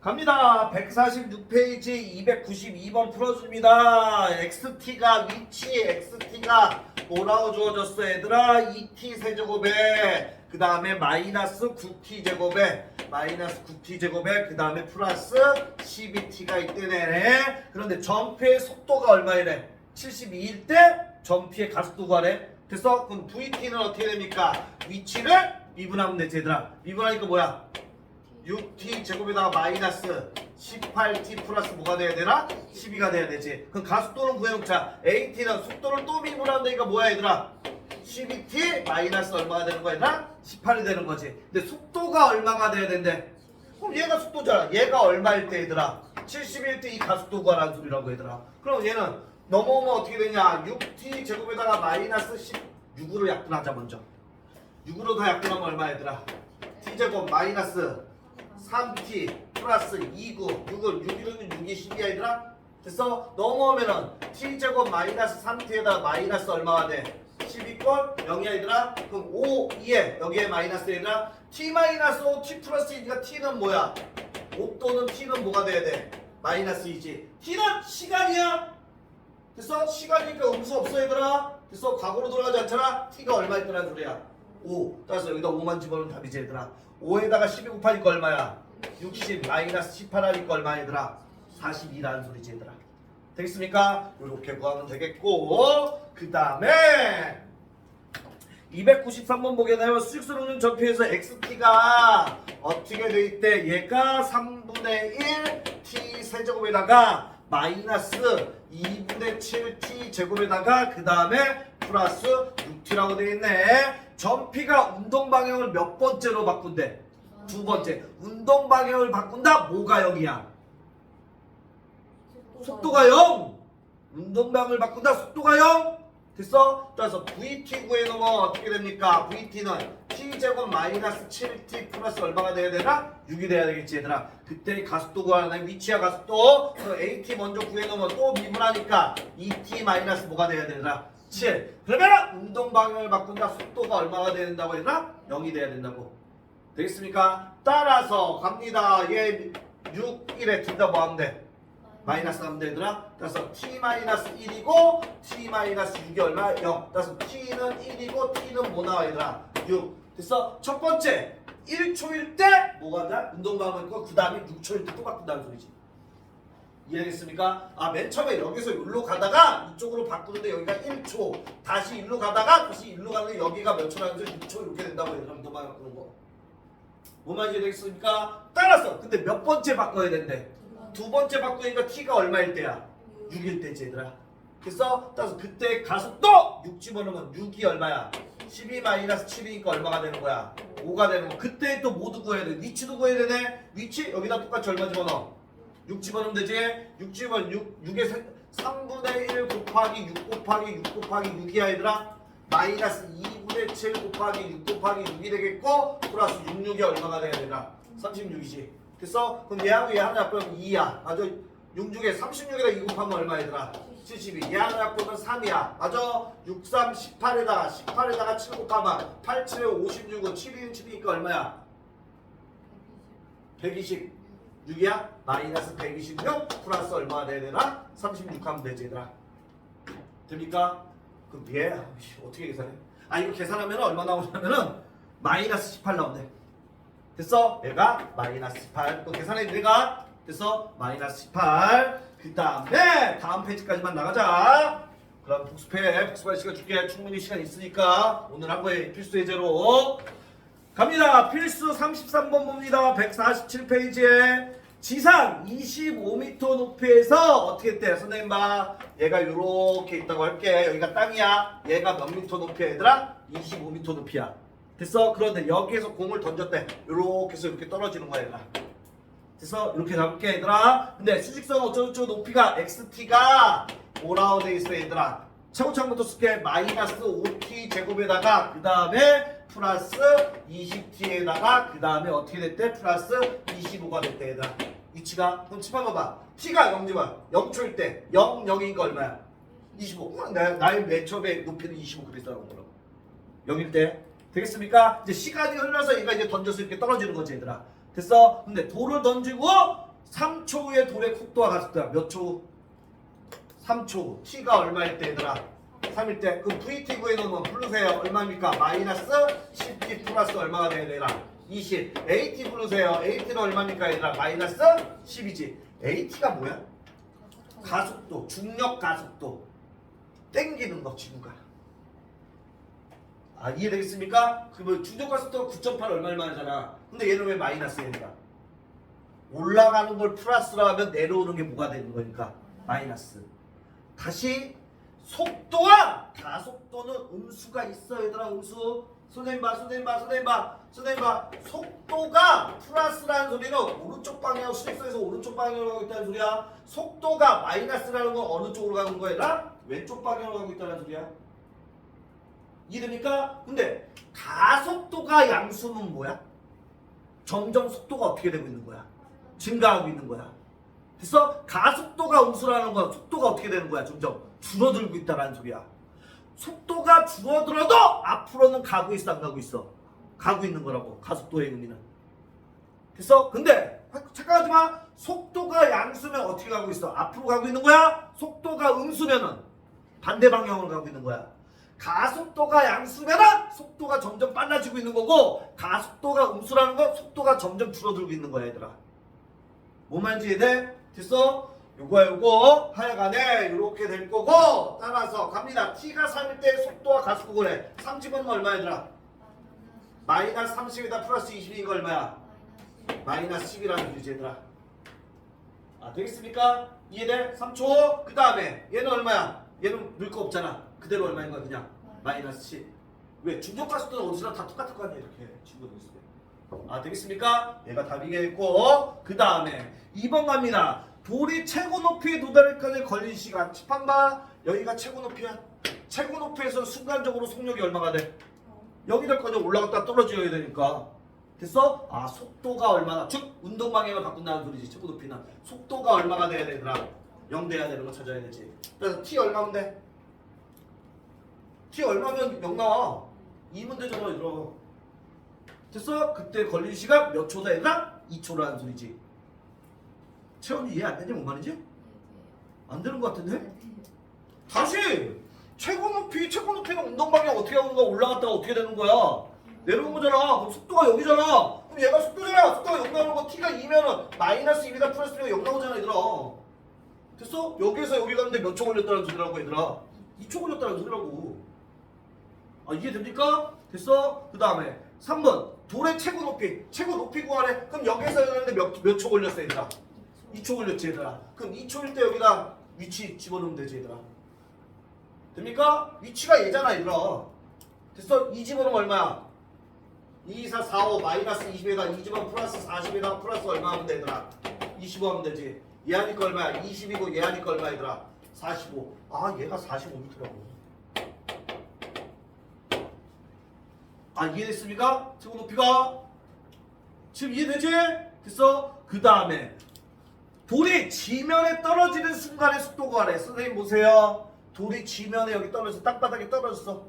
갑니다. 146페이지 292번 풀어줍니다. XT가 위치, XT가 뭐라고 주어졌어 얘들아? 2t 세제곱에 그 다음에 마이너스 9t 제곱에 마이너스 9t 제곱에 그 다음에 플러스 12t가 있대네. 그런데 전피의 속도가 얼마이래? 72일 때 전피의 가속도 구하래. 됐어? 그럼 VT는 어떻게 됩니까? 위치를 미분하면 되지 얘들아. 미분하니까 뭐야? 6t 제곱에다가 마이너스 18t 플러스 뭐가 돼야 되나? 12가 돼야 되지. 그럼 가속도는 구해놓자. AT는 속도를 또 미분하면 되니까 뭐야 얘들아? 12t 마이너스 얼마가 되는 거야 얘들아? 18이 되는 거지. 근데 속도가 얼마가 돼야 된대? 그럼 얘가 속도잖아. 얘가 얼마일 때 얘들아? 71때 이 가속도 구하라는 소리라고 얘들아. 그럼 얘는 넘어오면 어떻게 되냐? 6t 제곱에다가 마이너스 16으로 약분하자 먼저. 6으로 더 약분하면 얼마 얘들아? t제곱 마이너스 3t 플러스 2구 6을 6이면 6이 12야 얘들아? 됐어? 넘어오면은 t제곱 마이너스 3t에다 마이너스 얼마가 돼? 12꼴 0이야 얘들아? 그럼 5, 2에 여기에 마이너스 얘들아? t 마이너스 5, t 플러스 2니까 t는 뭐야? 5 또는 t는 뭐가 돼야 돼? 마이너스 2지. t는 시간이야. 됐어? 시간이니까 음수 없어 얘들아? 됐어? 과거로 돌아가지 않잖아? t가 얼마 있더라는 소리야? 5. 따라서 여기다 5만 집어넣으면 답이지 얘들아. 5에다가 12 곱하니까 얼마야? 60 마이너스 18 하니까 얼마 얘들아? 42라는 소리지 얘들아. 되겠습니까? 이렇게 구하면 되겠고, 그 다음에 293번 보게 되면 수직선으로는 전피해서 XT가 어떻게 돼 있대? 얘가 3분의 1 T 세제곱에다가 마이너스 2분의 7T 제곱에다가 그 다음에 플러스 6T라고 돼 있네. 전피가 운동 방향을 몇 번째로 바꾼대? 두 번째. 운동 방향을 바꾼다? 뭐가 0이야? 속도가 0! 운동 방향을 바꾼다? 속도가 0! 됐어? 따라서 VT 구해놓으면 어떻게 됩니까? VT는 T제곱 마이너스 7T 플러스 얼마가 돼야 되나? 6이 돼야 되겠지 얘들아. 그때 가속도 구하는 위치와 가속도 AT 먼저 구해놓으면 또 미분하니까 2T 마이너스 뭐가 돼야 되나? 7. 그러면 운동 방향을 바꾼다? 속도가 얼마가 돼야 된다고 얘들아? 0이 돼야 된다고. 되겠습니까? 따라서 갑니다. 얘 6, 1에 둘 다 뭐 하면 돼? 마이너스 하면 되더라. 따라서 t-1이고 t-6이 얼마? 0. 따라서 t는 1이고 t는 뭐 나와 얘들아? 6. 됐어? 첫 번째 1초일 때 뭐가 다? 운동방향이고 그 다음에 6초일 때 또 바꾼다는 소리지. 이해하겠습니까? 아, 맨 처음에 여기서 여기로 가다가 이쪽으로 바꾸는데 여기가 1초, 다시 일로 가다가 다시 일로 가는데 여기가 몇 초라는 소리? 6초 이렇게 된다고 얘들아. 운동방향 바꾸는 거. 뭐만 이해되겠습니까? 따라서 근데 몇 번째 바꿔야 된대? 두 번째 바꾸니까 t가 얼마일 때야? 6일 때지 얘들아. 됐어? 따라서 그때 가속도 6 집어넣으면 6이 얼마야? 12 마이너스 7이니까 얼마가 되는 거야? 5가 되는 거. 그때 또 모두 구해야 돼. 위치도 구해야 되네. 위치 여기다 똑같이 얼마 집어넣어? 6 집어넣으면 되지. 6 집어넣으면 6에 3분의 1 곱하기 6 곱하기 6 곱하기 6이야 얘들아. 마이너스 2분의 7 곱하기 6 곱하기 6이 되겠고 플러스 66이 얼마가 돼야 되나? 36이지. 됐어? 그럼 얘하고 얘 하나 합하면 2야. 맞아? 66에 36에다 2 곱하면 얼마 얘들아? 72. 얘 하나 합하면 3이야. 맞아? 63, 18에다가 7 곱하면 8, 7에 56은 7인 7이니까 얼마야? 126이야? 마이너스 126 플러스 얼마가 돼야 되나? 36 하면 되지 얘들아. 됩니까? 그럼 얘 어떻게 계산해? 아, 이거 계산하면 얼마 나오냐면은 마이너스 18 나온대. 됐어? 얘가 마이너스 18. 또 계산해 내가. 됐어? 마이너스 18. 그 다음에 다음 페이지까지만 나가자. 그럼 복습할 시간 줄게. 충분히 시간 있으니까 오늘 한 거에 필수 예제로 갑니다. 필수 33번 봅니다. 147페이지에 지상 25m 높이에서 어떻게 했대? 선생님 봐. 얘가 이렇게 있다고 할게. 여기가 땅이야. 얘가 몇 미터 높이야 얘들아? 25m 높이야. 됐어? 그런데 여기에서 공을 던졌대. 이렇게 해서 이렇게 떨어지는 거야 얘들아. 됐어? 이렇게 잡을게 얘들아. 근데 수직선 어쩌고저쩌고 높이가 XT가 뭐라고 돼 있어 얘들아? 차고차고부터 쓸게. 마이너스 5T 제곱에다가 그 다음에 플러스 20T에다가 그 다음에 어떻게 됐대? 플러스 25가 됐대 얘들아. 위치가 그럼 짚어봐봐. T가 0지만 0초일 때 0, 0이니까 얼마야? 25. 나의 맨 처음에 높이는 25 그랬다고 거라고. 0일 때 되겠습니까? 이제 시간이 흘러서 얘가 이제 던져서 이렇게 떨어지는 거지 얘들아. 됐어? 근데 돌을 던지고 3초 후에 돌의 속도가 가속도야. 몇 초 후? 3초 후. t가 얼마일 때 얘들아? 3일 때. 그럼 VT 구해놓으면 부르세요. 얼마입니까? 마이너스 10t 플러스 얼마가 돼야 되나? 20. AT 부르세요. AT는 얼마입니까 얘들아? 마이너스 10이지. AT가 뭐야? 가속도. 중력 가속도. 땡기는 거 지구가. 아 이해되겠습니까? 그러면 중력 가속도가 9.8 얼마잖아. 근데 얘는 왜 마이너스 얘들아? 올라가는 걸 플러스로 하면 내려오는 게 뭐가 되는 거니까? 마이너스. 다시 속도와 가속도는 음수가 있어 얘들아. 음수. 선생님 봐. 속도가 플러스라는 소리는 오른쪽 방향 수직선에서 오른쪽 방향으로 가고 있다는 소리야. 속도가 마이너스라는 건 어느 쪽으로 가는 거야 얘들아? 왼쪽 방향으로 가고 있다는 소리야. 이해됩니까? 근데 가속도가 양수는 뭐야? 점점 속도가 어떻게 되고 있는 거야? 증가하고 있는 거야. 그래서 가속도가 음수라는 건 속도가 어떻게 되는 거야? 점점 줄어들고 있다는 소리야. 속도가 줄어들어도 앞으로는 가고 있어 안 가고 있어? 가고 있는 거라고. 가속도의 의미는. 그래서 근데 착각하지 마. 속도가 양수면 어떻게 가고 있어? 앞으로 가고 있는 거야? 속도가 음수면은 반대 방향으로 가고 있는 거야. 가속도가 양수면은 속도가 점점 빨라지고 있는 거고, 가속도가 음수라는 건 속도가 점점 줄어들고 있는 거야 얘들아. 뭔 말인지 이해돼? 됐어? 요거 하여간에 이렇게 될 거고, 따라서 갑니다. t가 3일 때 속도와 가속도 그래. 3 집어넣으면 얼마 얘들아? 마이너스 30에다 플러스 20이니까 얼마야? 마이너스 10이라는 얘기지 얘들아. 아 되겠습니까? 이해돼? 3초. 그 다음에 얘는 얼마야? 얘는 넣을 거 없잖아. 그대로 얼마인 거야 그냥? 마이너스 10. 왜? 중력 가속도는 어디서나 다 똑같을 거 아니야 이렇게 친구들 있을 때. 아 되겠습니까? 얘가 답이겠고, 그 다음에 2번 갑니다. 돌이 최고 높이에 도달할까지 걸린 시간. 칩한봐. 여기가 최고 높이야. 최고 높이에서 순간적으로 속력이 얼마가 돼? 여기까지 올라갔다 떨어져야 되니까. 됐어? 아 속도가 얼마나, 즉 운동 방향을 바꾼다는 소리지. 최고 높이는 속도가 얼마가 돼야 되더라? 0 돼야 되는 거 찾아야 되지. 그래서 t 얼마면 돼? t 얼마면 0 나와? 2면 되잖아 얘들아. 됐어? 그때 걸린 시간 몇 초다 얘들아? 2초라는 소리지. 채원이 이해 안 되냐? 뭔 말이지? 안 되는 것 같은데? 다시! 최고 높이는 운동 방향 어떻게 하는 거야? 올라갔다가 어떻게 되는 거야? 내려온 거잖아. 그럼 속도가 여기잖아. 그럼 얘가 속도잖아. 속도가 0 나오는 거 t가 2면은 마이너스 2이다 플러스 2가 0 나오잖아 얘들아. 됐어? 여기에서 여기 갔는데 몇 초 걸렸다는 소리라고 얘들아. 2초 걸렸다는 소리라고. 아 이해됩니까? 됐어? 그 다음에 3번 돌의 최고 높이 구하래. 그럼 여기에서 여기는데 몇 초 걸렸어 얘들아? 2초 걸렸지 얘들아. 그럼 2초일 때 여기다 위치 집어넣으면 되지 얘들아. 됩니까? 위치가 얘잖아 얘들아. 됐어? 2 집어넣으면 얼마야? 2, 4, 4, 5 마이너스 20에다 2 집어넣으면 플러스 40에다 플러스 얼마 하면 돼 얘들아? 25 하면 되지. 얘 하니까 얼마야? 20이고 얘 하니까 얼마 얘들아? 45. 아 얘가 45m라고. 아 이해됐습니까? 최고 높이가 지금 이해되지? 됐어? 그 다음에 돌이 지면에 떨어지는 순간의 속도 구하래. 선생님 보세요. 돌이 지면에 여기 떨어져서 땅바닥에 떨어졌어.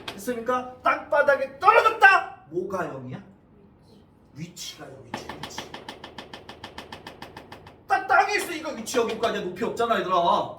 됐습니까? 땅바닥에 떨어졌다. 뭐가 0이야? 위치가 0이지. 위치. 땅에 있으니까 위치 여기가 아니야. 높이 없잖아 얘들아.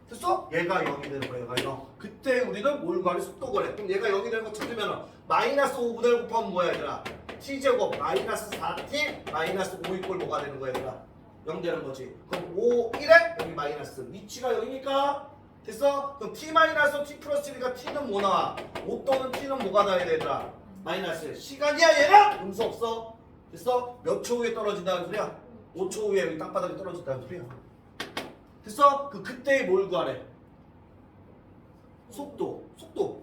됐어? 얘가 0이 되는 거야. 얘가 0. 그때 우리는 뭘 구하래? 속도 구하래. 그럼 얘가 0이 되는 거 찾으면 마이너스 5분의 1 곱하면 뭐야 얘들아? t제곱 마이너스 4t 마이너스 5 이꼴 뭐가 되는 거야 얘들아? 0 되는 거지. 그럼 5, 1에 여기 마이너스. 위치가 0이니까 됐어? 그럼 t 마이너스 t 플러스 7이니까 t는 뭐 나와? 5 또는 t는 뭐가 나야 돼 얘들아? 마이너스. 시간이야 얘랑? 음수 없어. 됐어? 몇 초 후에 떨어진다는 소리야? 5초 후에 여기 땅바닥에 떨어진다는 소리야. 됐어? 그때 뭘 구하래? 속도.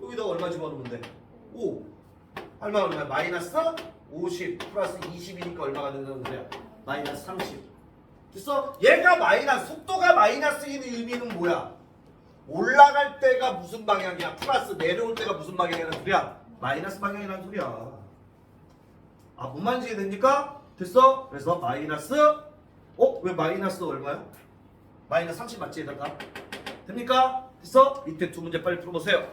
여기다가 얼마 집어넣으면 돼? 5. 얼마야? 마이너스 50 플러스 20이니까 얼마가 된다는 소리야? 마이너스 30. 됐어? 얘가 마이너스, 속도가 마이너스인 의미는 뭐야? 올라갈 때가 무슨 방향이야? 플러스 내려올 때가 무슨 방향이라는 소리야? 마이너스 방향이라는 소리야. 아, 뭔 말인지 이해됩니까? 됐어? 그래서 마이너스, 왜 마이너스 얼마야? 마이너스 30 맞지? 얘들아? 됩니까? 됐어? 밑에 두 문제 빨리 풀어보세요.